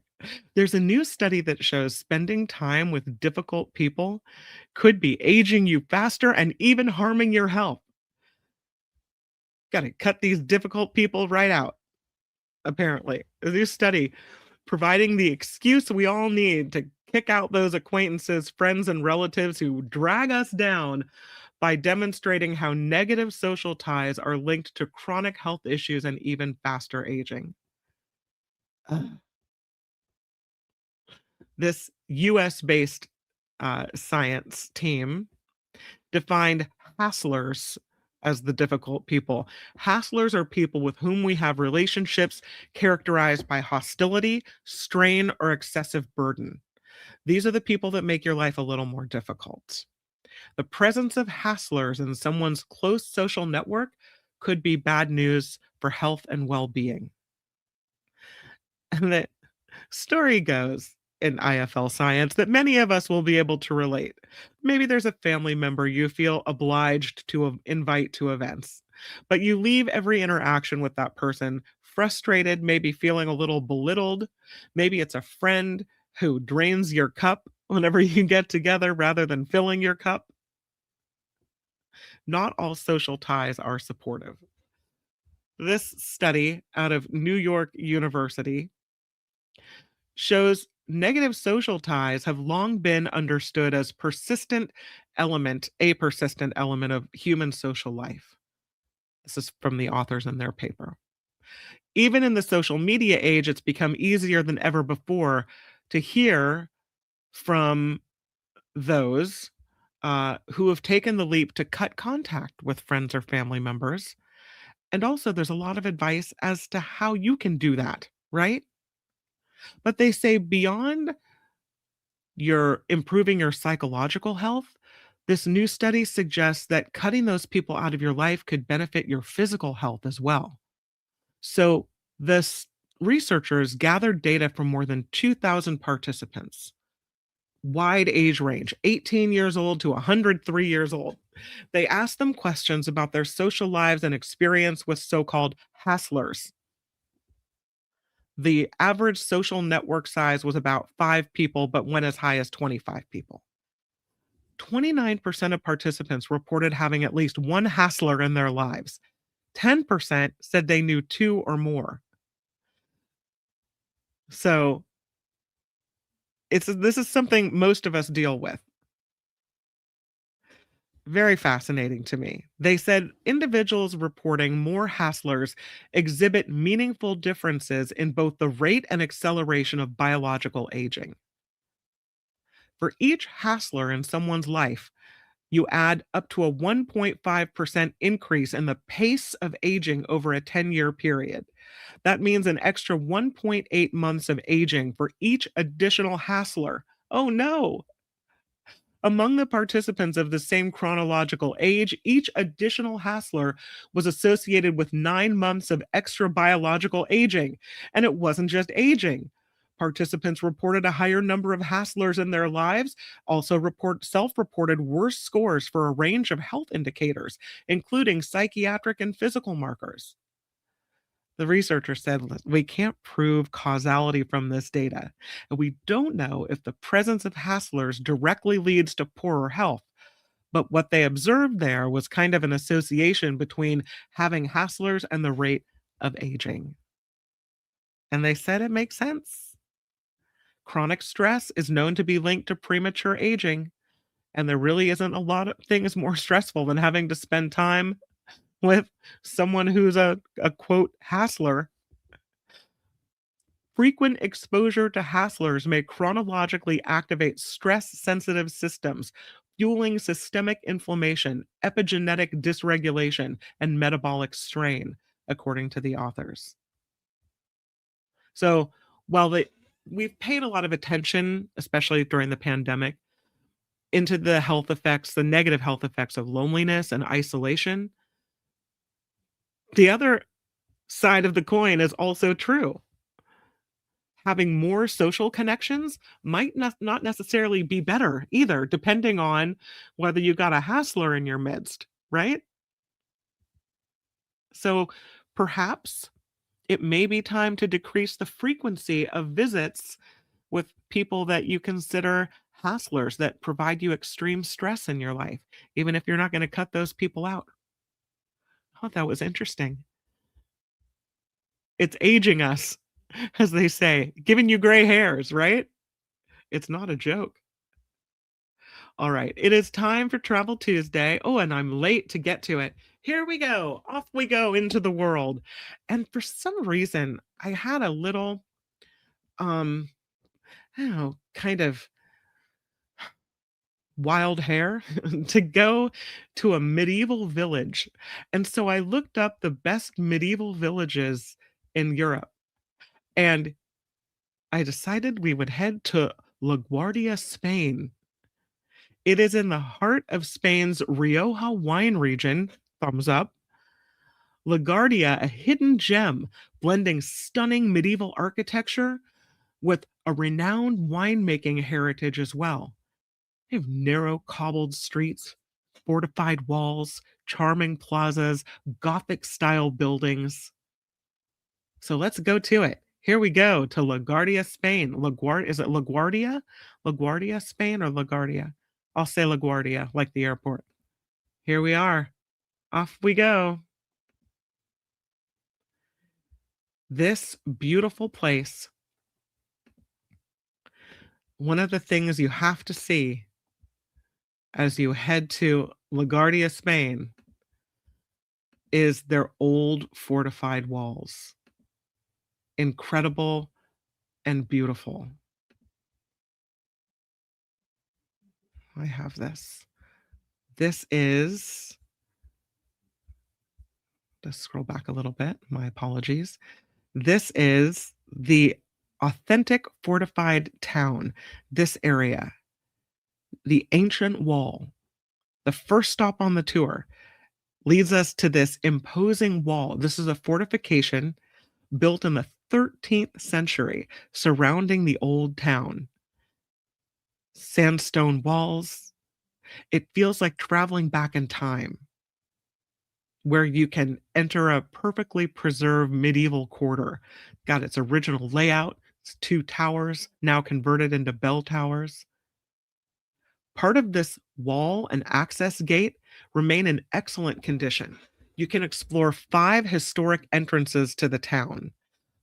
There's a new study that shows spending time with difficult people could be aging you faster and even harming your health. Got to cut these difficult people right out, apparently. A new study providing the excuse we all need to kick out those acquaintances, friends, and relatives who drag us down by demonstrating how negative social ties are linked to chronic health issues and even faster aging. This US-based science team defined hasslers as the difficult people. Hasslers are people with whom we have relationships characterized by hostility, strain, or excessive burden. These are the people that make your life a little more difficult. The presence of hasslers in someone's close social network could be bad news for health and well-being. And the story goes in IFL science that many of us will be able to relate. Maybe there's a family member you feel obliged to invite to events, but you leave every interaction with that person frustrated, maybe feeling a little belittled. Maybe it's a friend who drains your cup whenever you get together rather than filling your cup. Not all social ties are supportive. This study out of New York University shows negative social ties have long been understood as a persistent element of human social life. This is from the authors in their paper. Even in the social media age, it's become easier than ever before to hear from those who have taken the leap to cut contact with friends or family members. And also, there's a lot of advice as to how you can do that, right? But they say beyond your improving your psychological health, this new study suggests that cutting those people out of your life could benefit your physical health as well. So, researchers gathered data from more than 2,000 participants, wide age range, 18 years old to 103 years old. They asked them questions about their social lives and experience with so-called hasslers. The average social network size was about 5 people, but went as high as 25 people. 29% of participants reported having at least one hassler in their lives. 10% said they knew 2 or more. So this is something most of us deal with. Very fascinating to me. They said individuals reporting more hasslers exhibit meaningful differences in both the rate and acceleration of biological aging. For each hassler in someone's life, you add up to a 1.5% increase in the pace of aging over a 10-year period. That means an extra 1.8 months of aging for each additional hassler. Oh no! Among the participants of the same chronological age, each additional hassler was associated with 9 months of extra biological aging. And it wasn't just aging. Participants reported a higher number of hasslers in their lives, also self-reported worse scores for a range of health indicators, including psychiatric and physical markers. The researcher said, we can't prove causality from this data, and we don't know if the presence of hasslers directly leads to poorer health. But what they observed there was kind of an association between having hasslers and the rate of aging. And they said it makes sense. Chronic stress is known to be linked to premature aging, and there really isn't a lot of things more stressful than having to spend time with someone who's a quote hassler. Frequent exposure to hasslers may chronologically activate stress-sensitive systems, fueling systemic inflammation, epigenetic dysregulation, and metabolic strain. according to the authors. So while we've paid a lot of attention, especially during the pandemic, into the health effects, the negative health effects of loneliness and isolation, the other side of the coin is also true. Having more social connections might not necessarily be better either, depending on whether you got a hassler in your midst, right? So perhaps it may be time to decrease the frequency of visits with people that you consider hasslers that provide you extreme stress in your life, even if you're not going to cut those people out. I thought that was interesting. It's aging us, as they say, giving you gray hairs, right? It's not a joke. All right, it is time for Travel Tuesday. Oh, and I'm late to get to it. Here we go. Off we go into the world. And for some reason, I had a little, I don't know, kind of wild hair to go to a medieval village. And so I looked up the best medieval villages in Europe. And I decided we would head to LaGuardia, Spain. It is in the heart of Spain's Rioja wine region. Thumbs up. LaGuardia, a hidden gem blending stunning medieval architecture with a renowned winemaking heritage as well. They have narrow cobbled streets, fortified walls, charming plazas, Gothic style buildings. So let's go to it. Here we go to LaGuardia, Spain. Is it LaGuardia? LaGuardia, Spain, or LaGuardia? I'll say LaGuardia, like the airport. Here we are. Off we go. This beautiful place, one of the things you have to see as you head to LaGuardia, Spain, is their old fortified walls. Incredible and beautiful. I have this. This is, let's scroll back a little bit. My apologies. This is the authentic fortified town, this area, the ancient wall. The first stop on the tour leads us to this imposing wall. This is a fortification built in the 13th century surrounding the old town. Sandstone walls. It feels like traveling back in time, where you can enter a perfectly preserved medieval quarter. Got its original layout. It's 2 towers, now converted into bell towers. Part of this wall and access gate remain in excellent condition. You can explore 5 historic entrances to the town: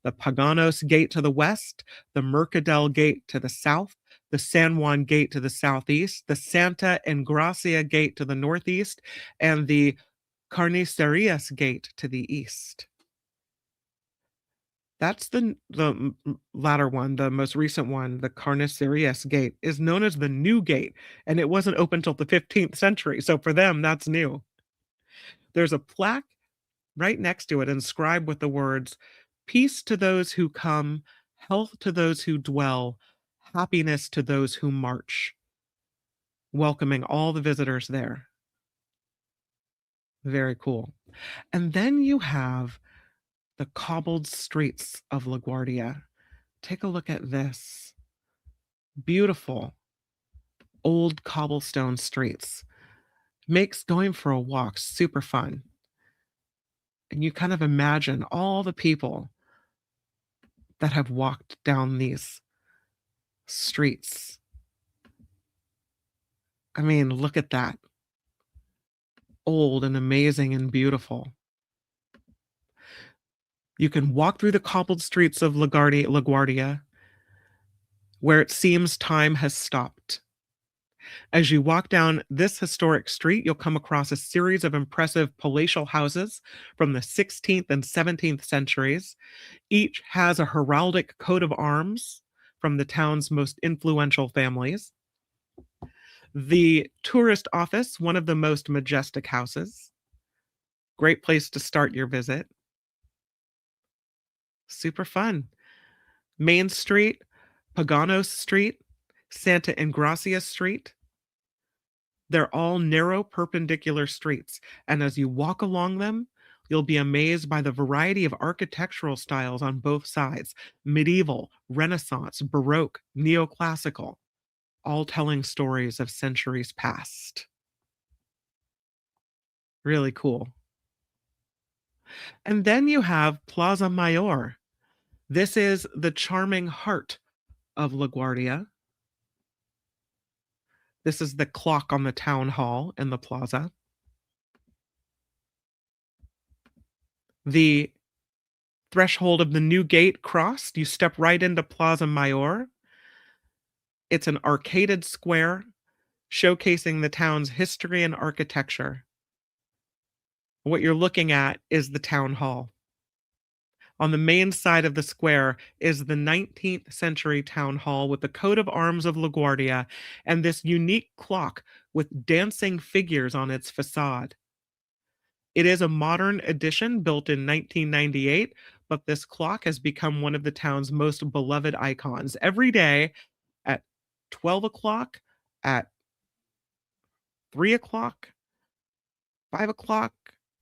the Paganos Gate to the west, the Mercadal Gate to the south, the San Juan Gate to the southeast, the Santa Engracia Gate to the northeast, and the Carnicerias Gate to the east. That's the latter one, the most recent one, the Carnicerias Gate, is known as the New Gate, and it wasn't open till the 15th century. So for them, that's new. There's a plaque right next to it inscribed with the words, "Peace to those who come, health to those who dwell, happiness to those who march," welcoming all the visitors there. Very cool. And then you have the cobbled streets of LaGuardia. Take a look at this. Beautiful old cobblestone streets. Makes going for a walk super fun. And you kind of imagine all the people that have walked down these streets. I mean, look at that. Old and amazing and beautiful. You can walk through the cobbled streets of LaGuardia, where it seems time has stopped. As you walk down this historic street, you'll come across a series of impressive palatial houses from the 16th and 17th centuries. Each has a heraldic coat of arms from the town's most influential families. The tourist office, one of the most majestic houses. Great place to start your visit. Super fun. Main Street, Paganos Street, Santa Ingracia Street. They're all narrow perpendicular streets, and as you walk along them, you'll be amazed by the variety of architectural styles on both sides: medieval, Renaissance, Baroque, neoclassical, all telling stories of centuries past. Really cool. And then you have Plaza Mayor. This is the charming heart of LaGuardia. This is the clock on the town hall in the plaza. The threshold of the new gate crossed, you step right into Plaza Mayor. It's an arcaded square showcasing the town's history and architecture. What you're looking at is the town hall. On the main side of the square is the 19th century town hall with the coat of arms of LaGuardia and this unique clock with dancing figures on its facade. It is a modern addition built in 1998, but this clock has become one of the town's most beloved icons. Every day at 12 o'clock, at 3 o'clock, 5 o'clock,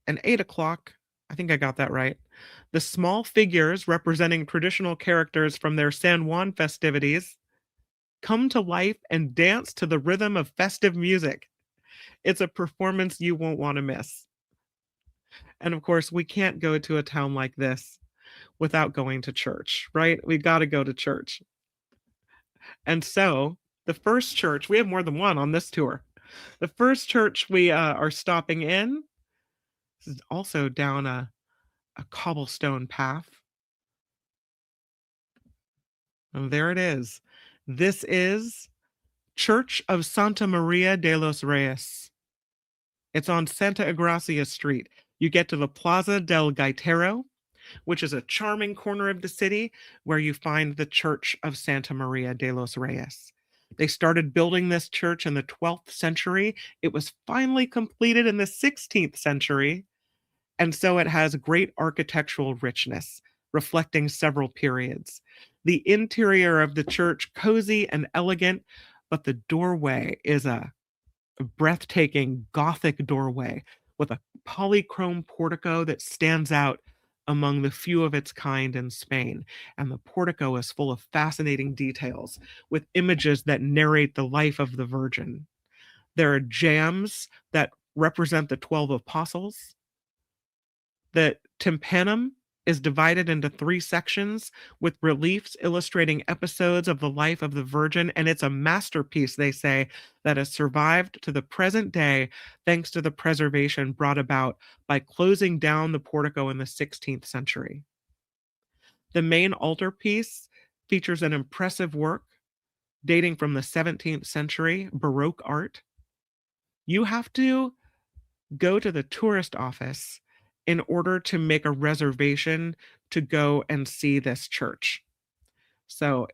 and 8 o'clock, I think I got that right, the small figures representing traditional characters from their San Juan festivities come to life and dance to the rhythm of festive music. It's a performance you won't want to miss. And of course, we can't go to a town like this without going to church, right? We got to go to church. And so the first church, we have more than one on this tour. The first church we are stopping in, this is also down a cobblestone path. And there it is. This is Church of Santa Maria de los Reyes. It's on Santa Ingracia Street. You get to the Plaza del Gaitero, which is a charming corner of the city where you find the Church of Santa Maria de los Reyes. They started building this church in the 12th century. It was finally completed in the 16th century, and so it has great architectural richness, reflecting several periods. The interior of the church, cozy and elegant, but the doorway is a breathtaking Gothic doorway with a polychrome portico that stands out among the few of its kind in Spain. And the portico is full of fascinating details with images that narrate the life of the Virgin. There are jambs that represent the 12 apostles. The tympanum is divided into 3 sections with reliefs illustrating episodes of the life of the Virgin, and it's a masterpiece, they say, that has survived to the present day thanks to the preservation brought about by closing down the portico in the 16th century. The main altarpiece features an impressive work dating from the 17th century, Baroque art. You have to go to the tourist office in order to make a reservation to go and see this church. So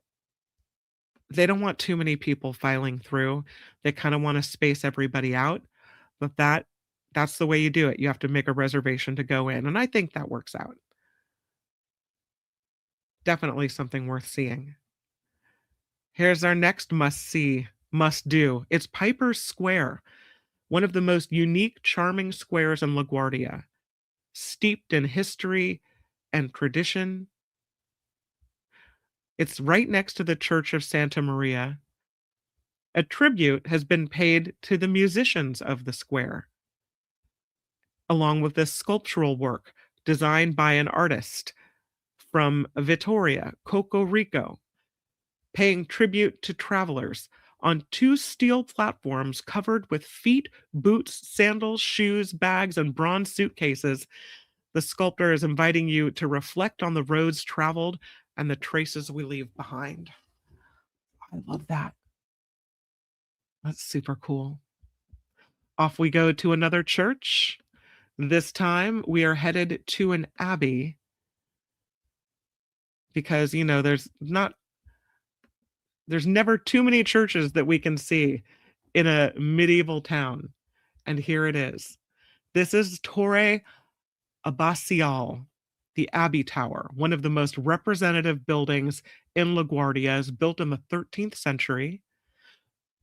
they don't want too many people filing through. They kind of want to space everybody out, but that's the way you do it. You have to make a reservation to go in, and I think that works out. Definitely something worth seeing. Here's our next must-see, must-do. It's Piper's Square, one of the most unique, charming squares in LaGuardia, steeped in history and tradition. It's right next to the Church of Santa Maria. A tribute has been paid to the musicians of the square, along with this sculptural work designed by an artist from Vitoria, Coco Rico, paying tribute to travelers on 2 steel platforms covered with feet, boots, sandals, shoes, bags, and bronze suitcases. The sculptor is inviting you to reflect on the roads traveled and the traces we leave behind. I love that. That's super cool. Off we go to another church. This time we are headed to an abbey because, you know, there's never too many churches that we can see in a medieval town. And here it is. This is Torre Abbasial. the Abbey Tower, one of the most representative buildings in LaGuardia, is built in the 13th century.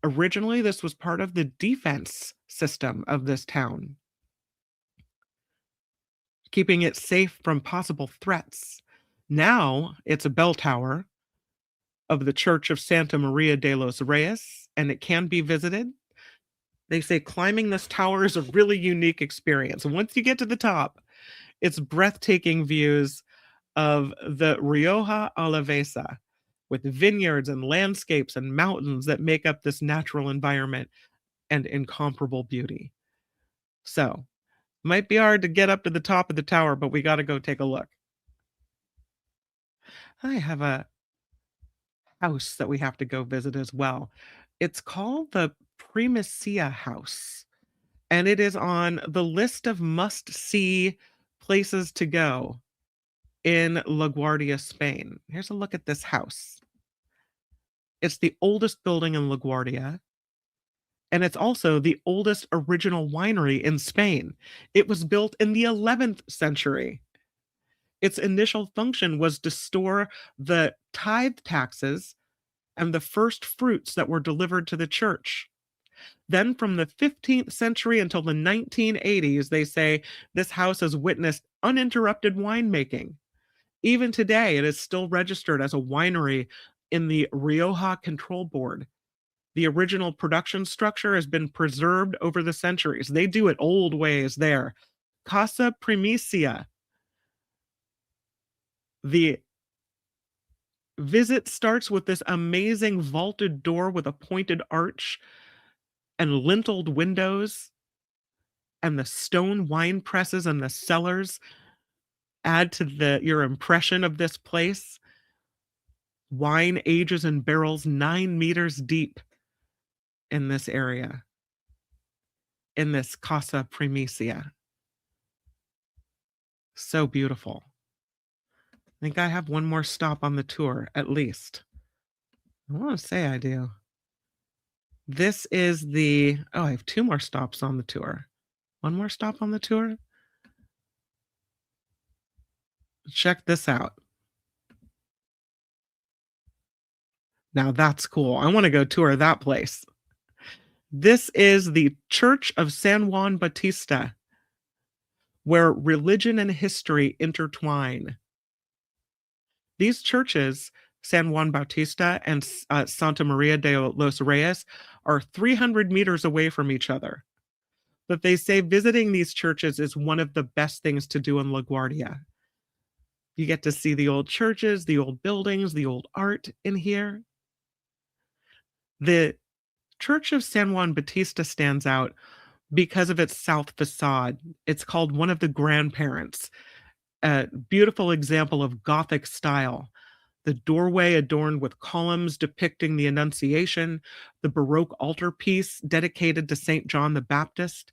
Originally, this was part of the defense system of this town, keeping it safe from possible threats. Now it's a bell tower of the Church of Santa Maria de los Reyes, and it can be visited. They say climbing this tower is a really unique experience. Once you get to the top, it's breathtaking views of the Rioja Alavesa, with vineyards and landscapes and mountains that make up this natural environment and incomparable beauty. So, might be hard to get up to the top of the tower, but we got to go take a look. I have a house that we have to go visit as well. It's called the Primacea House, and it is on the list of must-see places to go in LaGuardia, Spain. Here's a look at this house. It's the oldest building in LaGuardia, and it's also the oldest original winery in Spain. It was built in the 11th century. Its initial function was to store the tithe taxes and the first fruits that were delivered to the church. Then from the 15th century until the 1980s, they say this house has witnessed uninterrupted winemaking. Even today, it is still registered as a winery in the Rioja Control Board. The original production structure has been preserved over the centuries. They do it old ways there. Casa Primacea. The visit starts with this amazing vaulted door with a pointed arch and linteled windows, and the stone wine presses and the cellars add to your impression of this place. Wine ages in barrels 9 meters deep in this area, in this Casa Primacea. So beautiful. I think I have one more stop on the tour, at least. I want to say I do. This is I have 2 more stops on the tour. One more stop on the tour. Check this out. Now that's cool. I want to go tour that place. This is the Church of San Juan Bautista, where religion and history intertwine. These churches, San Juan Bautista and Santa Maria de los Reyes, are 300 meters away from each other. But they say visiting these churches is one of the best things to do in LaGuardia. You get to see the old churches, the old buildings, the old art in here. The Church of San Juan Bautista stands out because of its south facade. It's called one of the grandparents, a beautiful example of Gothic style. The doorway adorned with columns depicting the Annunciation, the Baroque altarpiece dedicated to St. John the Baptist.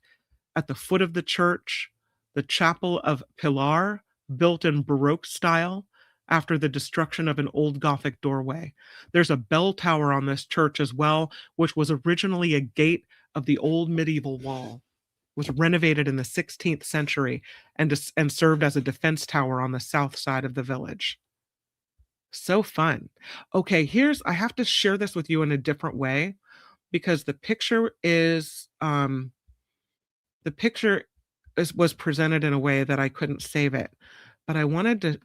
At the foot of the church, the Chapel of Pilar, built in Baroque style after the destruction of an old Gothic doorway. There's a bell tower on this church as well, which was originally a gate of the old medieval wall. It was renovated in the 16th century and served as a defense tower on the south side of the village. So fun. Okay, I have to share this with you in a different way because the picture was presented in a way that I couldn't save it. But I wanted to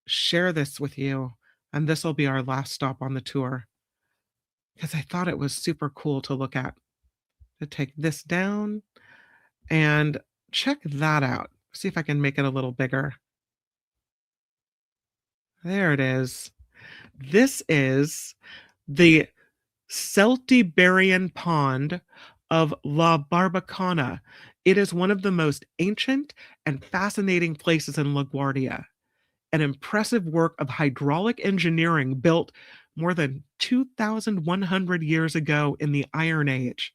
share this with you, and this will be our last stop on the tour because I thought it was super cool to look at. To take this down and check that out. See if I can make it a little bigger. There it is. This is the Celtiberian pond of La Barbacana. It is one of the most ancient and fascinating places in LaGuardia. An impressive work of hydraulic engineering built more than 2,100 years ago in the Iron Age.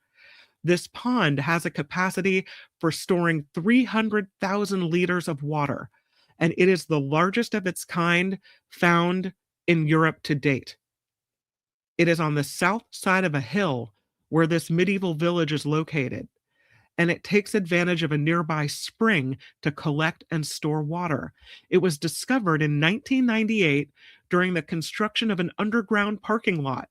This pond has a capacity for storing 300,000 liters of water, and it is the largest of its kind found in Europe to date. It is on the south side of a hill where this medieval village is located, and it takes advantage of a nearby spring to collect and store water. It was discovered in 1998 during the construction of an underground parking lot.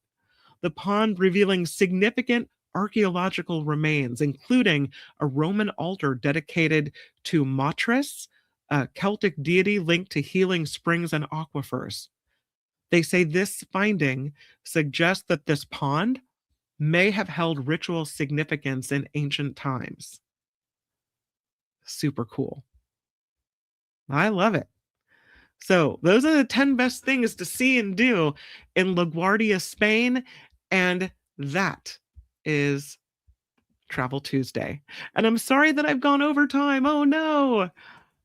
The pond revealing significant archaeological remains, including a Roman altar dedicated to Matris, a Celtic deity linked to healing springs and aquifers. They say this finding suggests that this pond may have held ritual significance in ancient times. Super cool. I love it. So, those are the 10 best things to see and do in LaGuardia, Spain. And that is Travel Tuesday. And I'm sorry that I've gone over time. Oh no.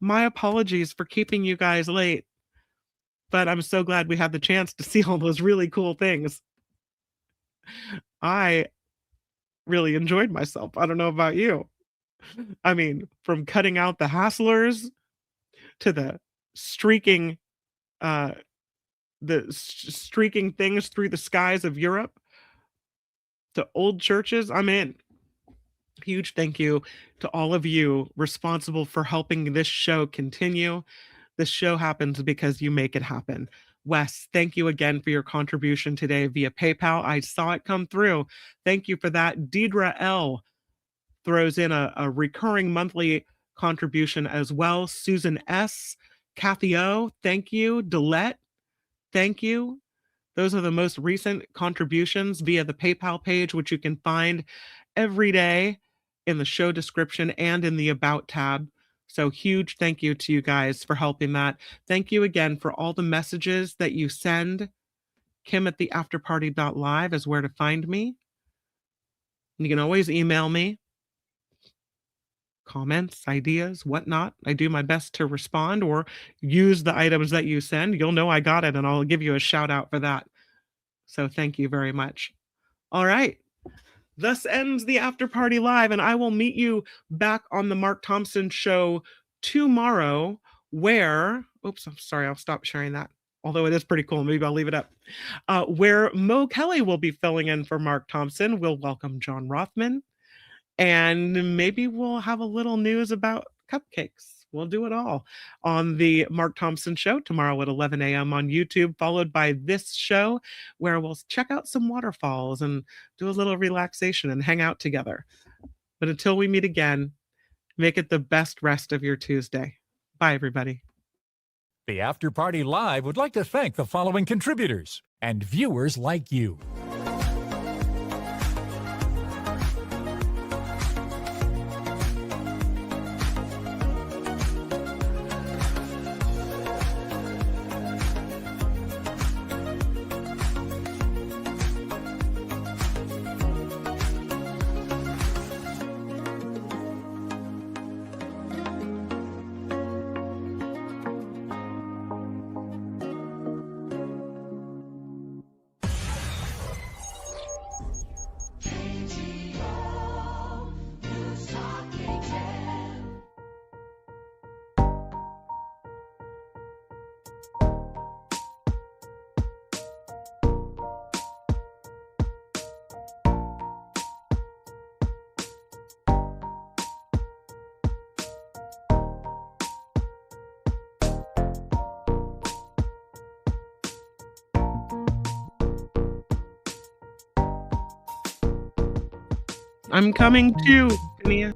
My apologies for keeping you guys late. But I'm so glad we had the chance to see all those really cool things. I really enjoyed myself. I don't know about you. I mean, from cutting out the hasslers to streaking uh streaking things through the skies of Europe to old churches, I'm in. Huge thank you to all of you responsible for helping this show continue. This show happens because you make it happen. Wes, thank you again for your contribution today via PayPal. I saw it come through. Thank you for that. Deidre L throws in a recurring monthly contribution as well. Susan S, Kathy O, thank you. Delette, thank you. Those are the most recent contributions via the PayPal page, which you can find every day in the show description and in the About tab. So huge thank you to you guys for helping that. Thank you again for all the messages that you send. Kim at theafterparty.live is where to find me. You can always email me. Comments, ideas, whatnot. I do my best to respond or use the items that you send. You'll know I got it and I'll give you a shout out for that. So thank you very much. All right. Thus ends the After Party Live, and I will meet you back on the Mark Thompson Show tomorrow where, oops, I'm sorry, I'll stop sharing that. Although it is pretty cool, maybe I'll leave it up. Where Mo Kelly will be filling in for Mark Thompson. We'll welcome John Rothman, and maybe we'll have a little news about cupcakes. We'll do it all on the Mark Thompson Show tomorrow at 11 a.m. on YouTube, followed by this show where we'll check out some waterfalls and do a little relaxation and hang out together. But until we meet again, make it the best rest of your Tuesday. Bye, everybody. The After Party Live would like to thank the following contributors and viewers like you. I'm coming too, Mia.